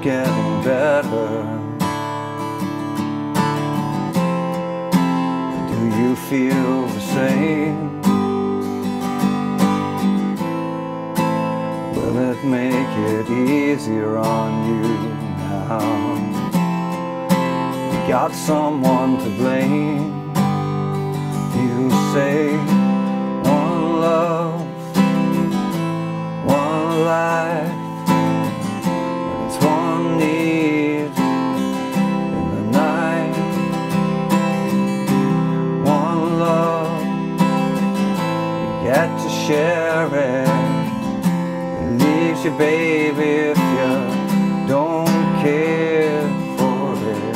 getting better? Do you feel the same? Will it make it easier on you now? You got someone to blame. You say one love, one life, but it's one need in the night. One love, you get to share it. It leaves you, baby, if you don't care for it.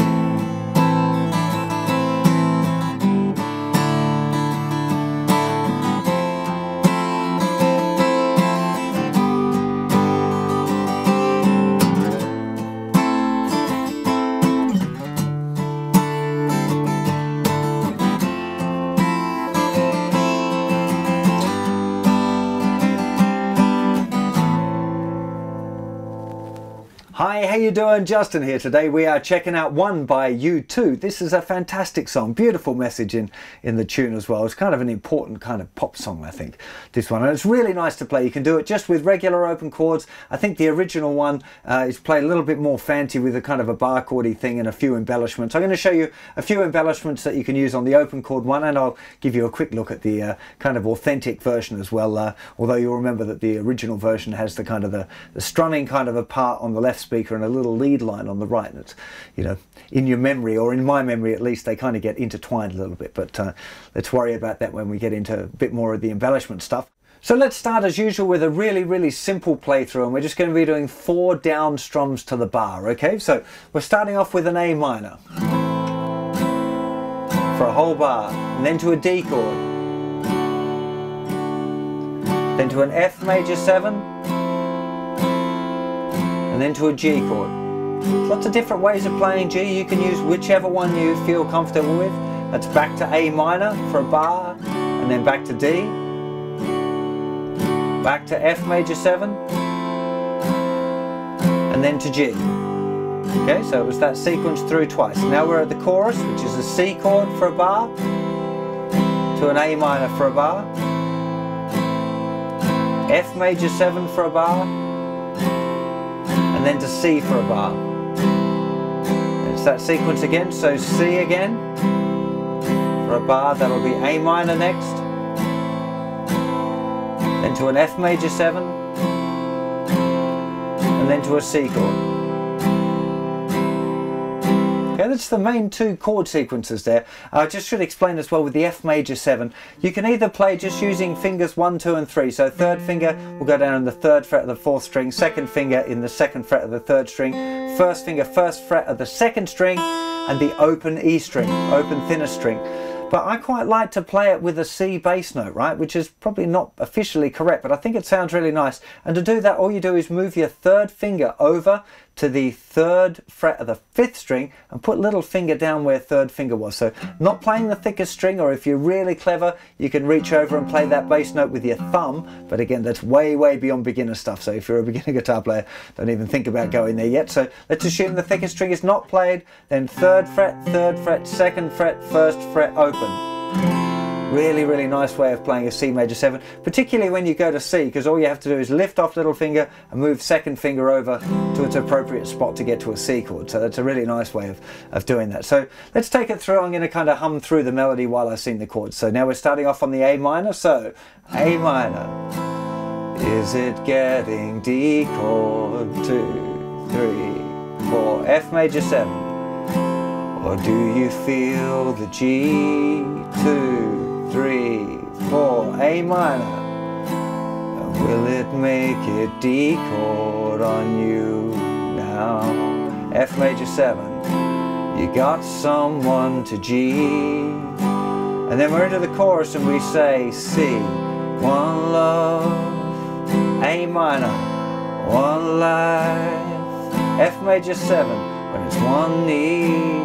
Hi, how you doing? Justin here. Today we are checking out One by U2. This is a fantastic song, beautiful message in the tune as well. It's kind of an important kind of pop song, I think, this one. And it's really nice to play. You can do it just with regular open chords. I think the original one is played a little bit more fancy with a kind of a bar chordy thing and a few embellishments. I'm going to show you a few embellishments that you can use on the open chord one, and I'll give you a quick look at the kind of authentic version as well, although you'll remember that the original version has the kind of the strumming kind of a part on the left speaker and a little lead line on the right. And it's, you know, in your memory, or in my memory at least, they kind of get intertwined a little bit, but let's worry about that when we get into a bit more of the embellishment stuff. So let's start as usual with a really simple playthrough, and we're just going to be doing 4 down strums to the bar. Okay, so we're starting off with an A minor for a whole bar, and then to a D chord, then to an F major 7, and then to a G chord. Lots of different ways of playing G. You can use whichever one you feel comfortable with. That's back to A minor for a bar, and then back to D, back to F major 7, and then to G. Okay, so it was that sequence through twice. Now we're at the chorus, which is a C chord for a bar, to an A minor for a bar, F major 7 for a bar, and then to C for a bar. It's that sequence again, so C again for a bar, that'll be A minor next, then to an F major 7, and then to a C chord. Okay, that's the main 2 chord sequences there. I just should explain as well with the F major 7, you can either play just using fingers 1, 2 and 3. So third finger will go down in the 3rd fret of the 4th string, second finger in the 2nd fret of the 3rd string, first finger 1st fret of the 2nd string, and the open E string, open thinner string. But I quite like to play it with a C bass note, right, which is probably not officially correct, but I think it sounds really nice. And to do that, all you do is move your 3rd finger over to the 3rd fret of the 5th string and put little finger down where 3rd finger was. So not playing the thickest string, or if you're really clever, you can reach over and play that bass note with your thumb. But again, that's way beyond beginner stuff. So if you're a beginner guitar player, don't even think about going there yet. So let's assume the thickest string is not played, then 3rd fret, 3rd fret, 2nd fret, 1st fret, open. Really nice way of playing a C major 7, particularly when you go to C, because all you have to do is lift off little finger and move 2nd finger over to its appropriate spot to get to a C chord. So that's a really nice way of doing that. So let's take it through. I'm going to kind of hum through the melody while I sing the chords. So now we're starting off on the A minor. So A minor, is it getting D chord, 2, 3, 4, F major 7, or do you feel the G, 2, 3, 4, A minor, and will it make it D chord on you now? F major 7, you got someone to G, and then we're into the chorus and we say C, one love, A minor, one life, F major 7, but it's one need,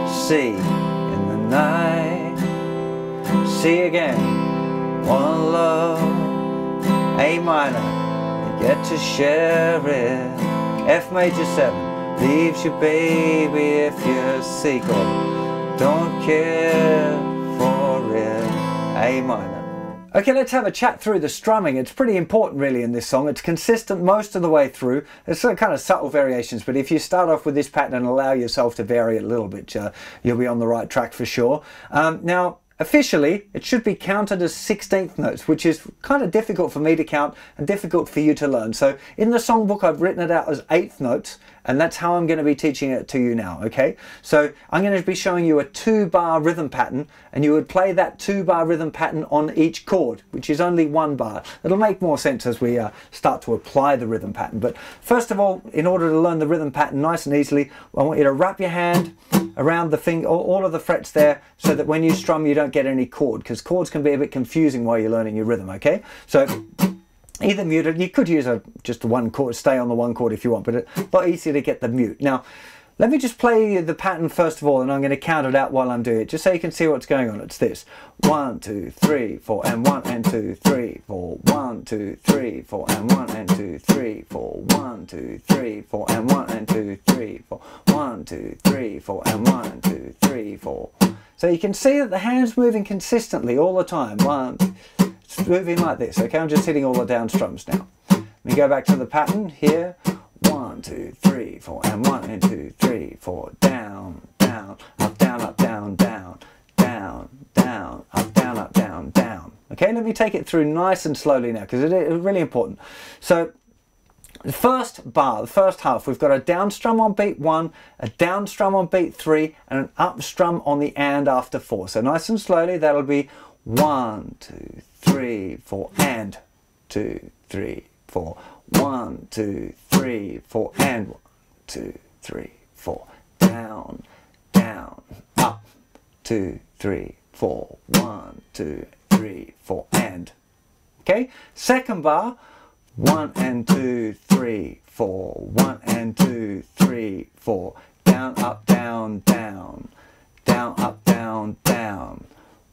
C in the night, C again, one love, A minor, you get to share it, F major 7. Leaves you baby if you're sick or don't care for it. A minor. Okay, let's have a chat through the strumming. It's pretty important really in this song. It's consistent most of the way through. There's some kind of subtle variations, but if you start off with this pattern and allow yourself to vary it a little bit, you'll be on the right track for sure. Now, officially, it should be counted as 16th notes, which is kind of difficult for me to count and difficult for you to learn. So in the songbook, I've written it out as 8th notes, and that's how I'm going to be teaching it to you now, okay? So I'm going to be showing you a 2-bar rhythm pattern, and you would play that 2-bar rhythm pattern on each chord, which is only 1 bar. It'll make more sense as we start to apply the rhythm pattern. But first of all, in order to learn the rhythm pattern nice and easily, I want you to wrap your hand around the finger, all of the frets there, so that when you strum you don't get any chord, because chords can be a bit confusing while you're learning your rhythm, okay? So either muted, you could use just one chord, stay on the 1 chord if you want, but it's a lot easier to get the mute. Now, let me just play the pattern first of all, and I'm going to count it out while I'm doing it, just so you can see what's going on. It's this: 1, 2, 3, 4, and 1 and 2, 3, 4, 1, 2, 3, 4, and 1 and 2, 3, 4, 1, 2, 3, 4, and 1 and 2, 3, 4, 1, 2, 3, 4, and 1 and 2, 3, 4. So you can see that the hand's moving consistently all the time. It's moving like this, okay? I'm just hitting all the down strums now. Let me go back to the pattern here. 1, 2, 3, 4, and 1 and 2, 3, 4. Down, down, up, down, up, down, down, down, down, up, down, up, down, down. Okay, let me take it through nice and slowly now, because it is really important. So the first bar, the first half, we've got a down strum on beat 1, a down strum on beat 3, and an up strum on the and after 4. So nice and slowly, that'll be 1, 2, 3, 4, and 2, 3, 4. 1, 2, 3, 4, and 1, 2, 3, 4. Down, down, up, 2, 3, 4. 1, 2, 3, 4, and. Okay, second bar. 1 and 2, 3, 4. 1 and 2, 3, 4. Down, up, down, down. Down, up, down, down.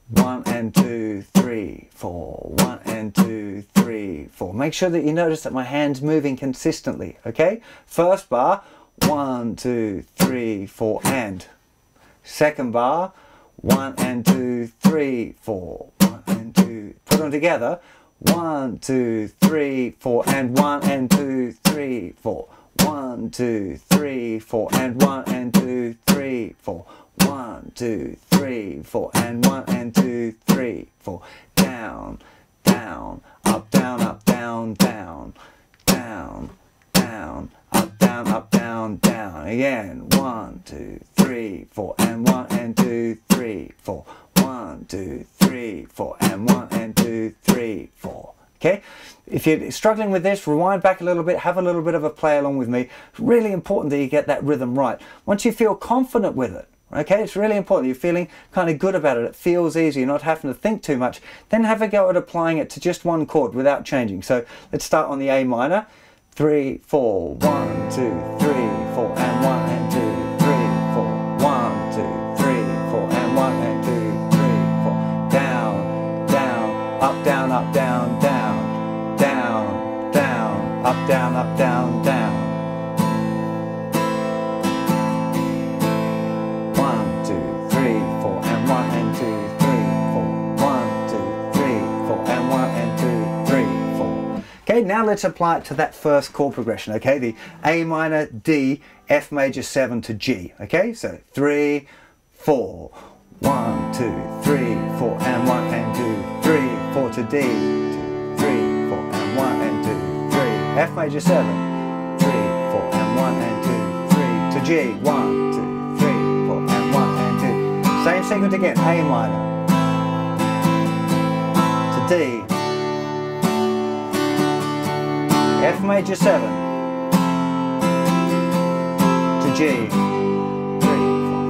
1 and 2, 3, 4. 1 and 2, 3, 4. Make sure that you notice that my hand's moving consistently, okay? First bar, 1, 2, 3, 4, and. Second bar, 1 and 2, 3, 4. 1 and 2. Put them together. 1, 2, 3, 4, and 1 and 2, 3, 4. 1, 2, 3, 4, and 1 and 2, 3, 4. 1, 2, 3, 4, and 1 and 2, 3, 4. Down, down, up, down, up, down, down, down, down, up, down, up, down, down. Again, 1, 2, 3, 4, and 1 and 2, 3, 4. 1, 2, 3, 4, and 1 and 2, 3, 4. Okay, if you're struggling with this, rewind back a little bit, have a little bit of a play along with me. It's really important that you get that rhythm right. Once you feel confident with it, okay, it's really important, you're feeling kind of good about it, it feels easy, you're not having to think too much, then have a go at applying it to just 1 chord without changing. So let's start on the A minor. 3, 4, 1, 2, 3, 4, and 1 and 2, 3, 4. 1, 2, 3, 4, and 1 and 2, 3, 4. Down, down, up, down, up, down, down, down, down, up, down, up, down, down. 1, 2, 3, 4, and 1 and 2, 3, 4. 1, 2, 3, 4, and 1 and 2, 3, 4. Okay, now let's apply it to that first chord progression, okay? The A minor, D, F major 7 to G, okay? So 3, 4. 1, 2, 3, 4, and 1 and 2, 3, 4 to D, 2, 3, 4, and 1 and 2, 3, F major 7, 3, 4, and 1 and 2, 3 to G, 1, 2, 3, 4, and 1 and 2. Same sequence again, A minor to D, F major 7 to G, 3, 4,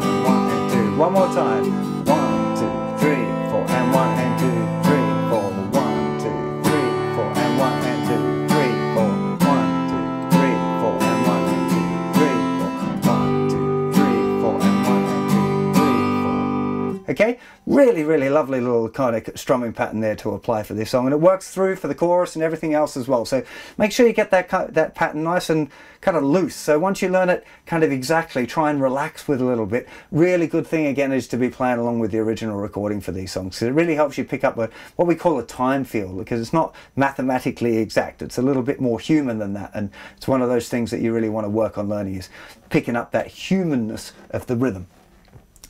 and 1 and 2. One more time. 1, 2, 3, 4, and 1 and 2, 3, 4. 1, 2, 3, 4, and 1 and 2, 3, 4. 1, 2, 3, 4, and 1 and 2, 3, 4. 1, 2, 3, 4, and 1 and 2, 3, 4. Okay, Really, really lovely little kind of strumming pattern there to apply for this song, and it works through for the chorus and everything else as well. So make sure you get that pattern nice and kind of loose. So once you learn it kind of exactly, try and relax with a little bit. Really good thing again is to be playing along with the original recording for these songs. So it really helps you pick up what we call a time feel, because it's not mathematically exact. It's a little bit more human than that, and it's one of those things that you really want to work on learning, is picking up that humanness of the rhythm.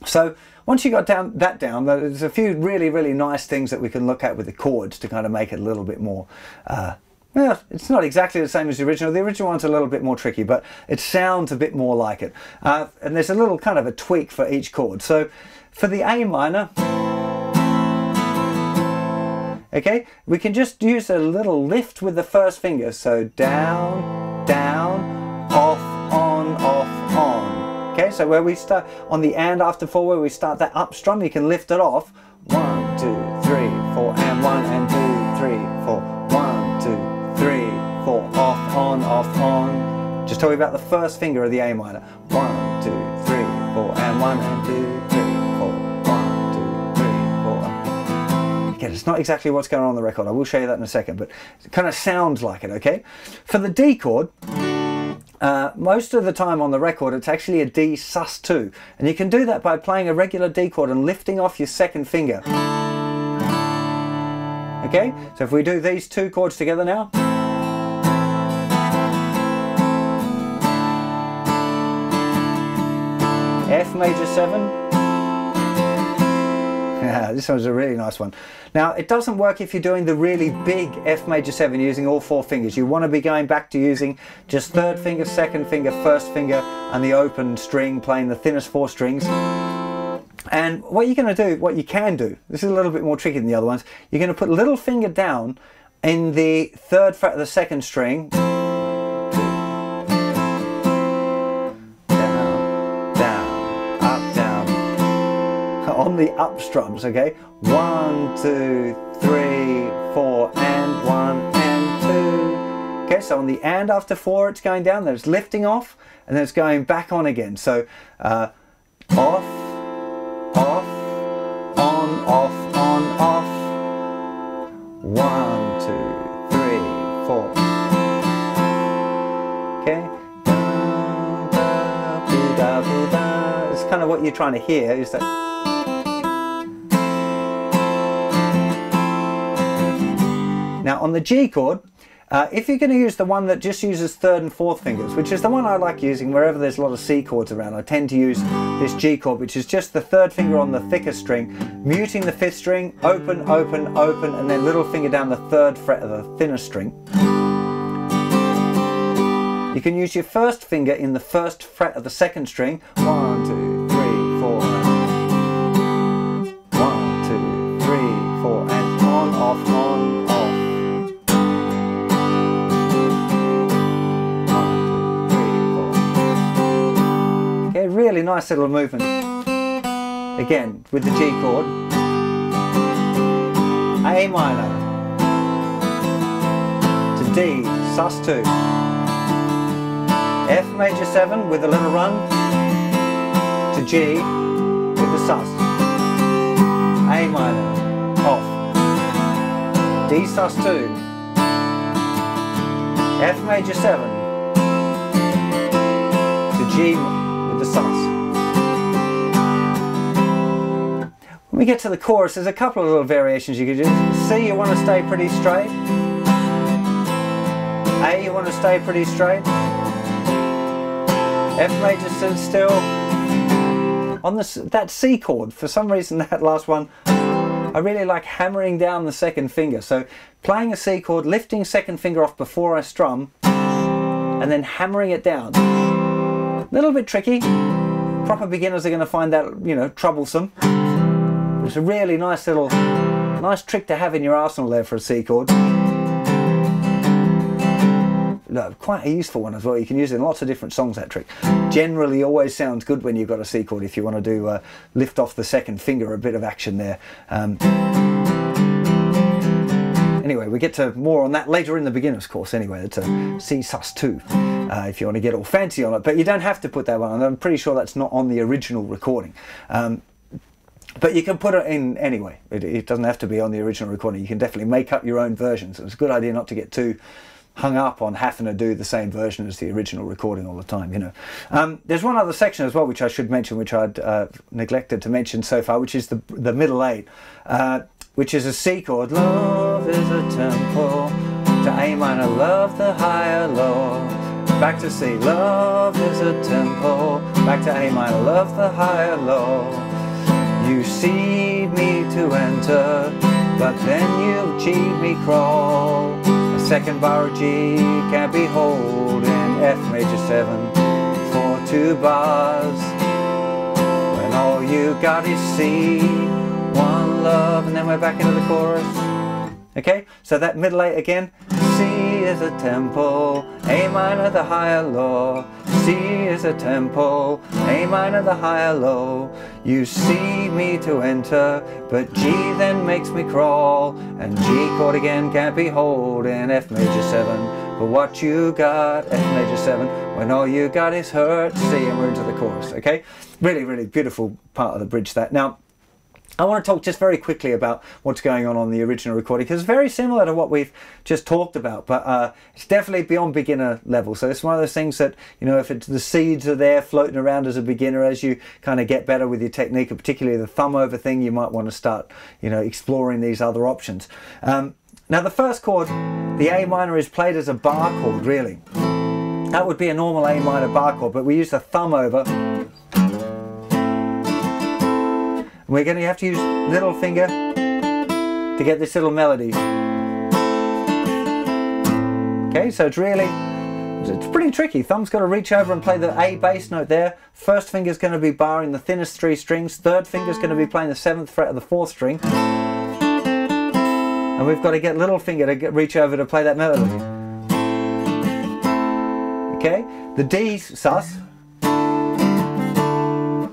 So once you got that down, there's a few really, really nice things that we can look at with the chords to kind of make it a little bit more, well, it's not exactly the same as the original. The original one's a little bit more tricky, but it sounds a bit more like it. And there's a little kind of a tweak for each chord. So for the A minor, okay, we can just use a little lift with the first finger. So down, down, off, on, off, on. Okay, so where we start on the and after 4, where we start that up strum, you can lift it off. 1, 2, 3, 4, and 1 and 2, 3, 4. 1, 2, 3, 4, off, on. Just talking about the first finger of the A minor. 1, 2, 3, 4, and 1 and 2, 3, 4. 1, 2, 3, 4. Again, it's not exactly what's going on the record. I will show you that in a second, but it kind of sounds like it, okay? For the D chord, most of the time on the record it's actually a D sus2, and you can do that by playing a regular D chord and lifting off your second finger. Okay, so if we do these two chords together now, F major 7. Yeah, this one's a really nice one. Now, it doesn't work if you're doing the really big F major 7 using all 4 fingers. You want to be going back to using just third finger, second finger, first finger, and the open string, playing the thinnest 4 strings. And what you're going to do, what you can do, this is a little bit more tricky than the other ones, you're going to put little finger down in the 3rd fret of the 2nd string, on the up strums, okay? 1, 2, 3, 4, and 1 and 2. Okay, so on the and after 4, it's going down, then it's lifting off, and then it's going back on again. So off, off, on, off, on, off. 1, 2, 3, 4. Okay. It's kind of what you're trying to hear, is that. Now on the G chord, if you're going to use the one that just uses 3rd and 4th fingers, which is the one I like using wherever there's a lot of C chords around, I tend to use this G chord, which is just the 3rd finger on the thicker string, muting the 5th string, open, open, open, and then little finger down the 3rd fret of the thinner string. You can use your first finger in the 1st fret of the 2nd string. 1, 2, 3, 4. 1, 2, 3, 4, and on, off, on. Really nice little movement again with the G chord. A minor to D sus2, F major 7 with a little run to G with the sus, A minor off, D sus2, F major 7 to G the sus. When we get to the chorus, there's a couple of little variations you could do. C, you want to stay pretty straight. A, you want to stay pretty straight. F major sit still. On that C chord, for some reason that last one, I really like hammering down the 2nd finger. So playing a C chord, lifting 2nd finger off before I strum, and then hammering it down. A little bit tricky. Proper beginners are going to find that, you know, troublesome. It's a really nice trick to have in your arsenal there for a C chord. Quite a useful one as well. You can use it in lots of different songs, that trick. Generally always sounds good when you've got a C chord if you want to do lift off the 2nd finger, a bit of action there. Anyway, we get to more on that later in the beginner's course anyway. It's a C sus2 if you want to get all fancy on it, but you don't have to put that one on. I'm pretty sure that's not on the original recording. But you can put it in anyway. It doesn't have to be on the original recording. You can definitely make up your own versions. It's a good idea not to get too hung up on having to do the same version as the original recording all the time, you know. There's one other section as well which I should mention, which I'd neglected to mention so far, which is the middle 8, which is a C chord. Love is a tempo, to A minor, love the higher low. Back to C, love is a tempo, back to A minor, love the higher low. You seed me to enter, but then you cheat me crawl. A second bar of G can't be holding F major 7 for 2 bars. When all you got is C, one love, and then we're back into the chorus. Okay, so that middle 8 again. C is a tempo, A minor the higher low. C is a tempo, A minor the higher low. You see me to enter, but G then makes me crawl. And G chord again can't be holding F major 7. But what you got, F major 7, when all you got is hurt, C, and we're into the chorus, okay? Really, really beautiful part of the bridge that. Now, I want to talk just very quickly about what's going on the original recording, because it's very similar to what we've just talked about, but it's definitely beyond beginner level. So it's one of those things that, you know, if the seeds are there floating around as a beginner, as you kind of get better with your technique, and particularly the thumb over thing, you might want to start, you know, exploring these other options. Now the first chord, the A minor, is played as a bar chord, really. That would be a normal A minor bar chord, but we use the thumb over. We're going to have to use little finger to get this little melody. Okay, so it's pretty tricky. Thumb's got to reach over and play the A bass note there. First finger's going to be barring the thinnest 3 strings. Third finger's going to be playing the 7th fret of the 4th string. And we've got to get little finger to reach over to play that melody. Okay, the D sus.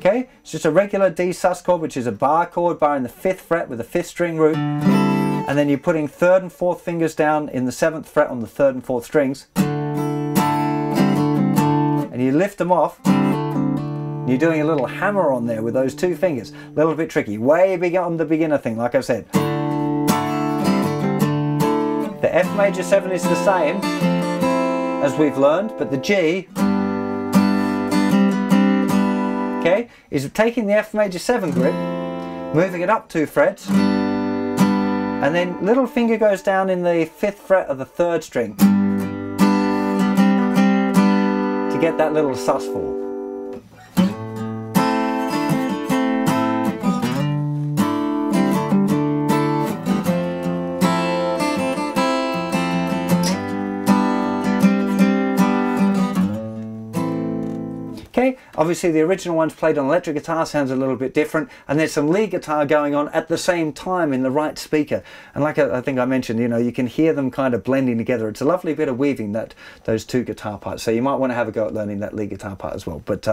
Okay, it's just a regular D sus chord, which is a bar chord, barring the 5th fret with the 5th string root, and then you're putting 3rd and 4th fingers down in the 7th fret on the 3rd and 4th strings, and you lift them off. You're doing a little hammer on there with those 2 fingers. A little bit tricky, way beyond the beginner thing, like I said. The F major 7 is the same as we've learned, but the G, okay, is taking the F major 7 grip, moving it up 2 frets, and then little finger goes down in the 5th fret of the 3rd string to get that little sus fall. Okay, obviously the original one's played on electric guitar, sounds a little bit different, and there's some lead guitar going on at the same time in the right speaker. And like I think I mentioned, you know, you can hear them kind of blending together. It's a lovely bit of weaving, those 2 guitar parts. So you might want to have a go at learning that lead guitar part as well. But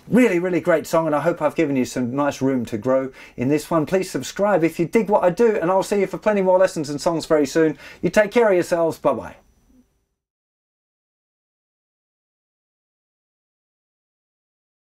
really, really great song, and I hope I've given you some nice room to grow in this one. Please subscribe if you dig what I do, and I'll see you for plenty more lessons and songs very soon. You take care of yourselves. Bye-bye.